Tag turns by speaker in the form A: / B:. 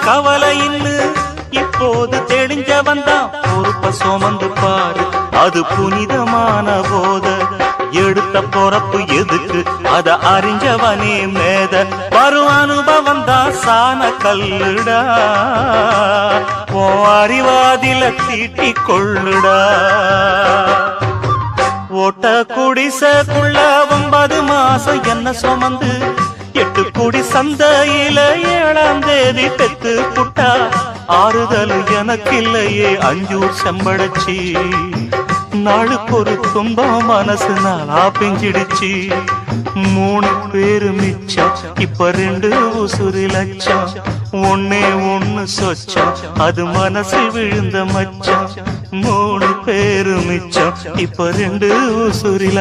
A: கவலை இன்னு இப்போது தெளிஞ்ச வந்தான் பொறுப்ப சுமந்து பாரு அது புனிதமான போத எடுத்த பொறப்பு எதுக்கு அத அறிஞ்சவனே மேத வரும் அனுபவம் தான் சாண கல்லுடா ஓ அறிவாதில தீட்டிக் கொள்ளுடா ஓட்ட குடிசைக்குள்ள 9 மாசம் என்ன சுமந்து 8 குடி சந்தையில 7ஆம் தேதி பெத்து புட்டா ஆறுதல் எனக்கு இல்லையே 5 செம்படச்சி நாளுக்கு ஒரு துன்பம் மனசு நாளா பிஞ்சிடுச்சு 3 பேரு மிச்சம் இப்ப 2 உசுறு லட்சம் ஒன்னே ஒன்னு சொச்சம் அது மனசு விழுந்த மச்சம் 3 பேரு மிச்சம் இப்ப 2 உசுறு